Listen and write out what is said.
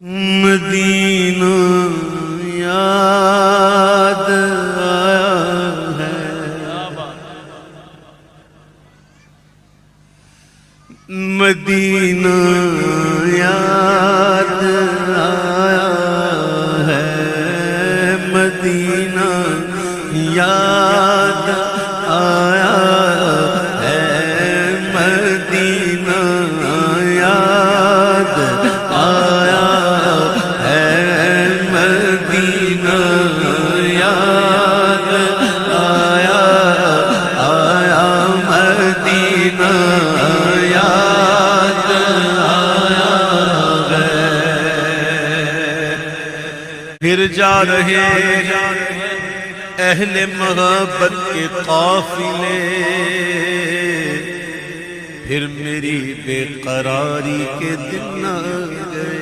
مدینہ یاد آیا ہے، مدینہ یاد آیا ہے، مدینہ یاد آیا ہے، مدینہ یاد آیا ہے، مدینہ یاد آیا مدینہ یاد آیا ہے۔ پھر جا رہے اہل محبت کے قافلے، پھر میری بے قراری کے دن آ گئے۔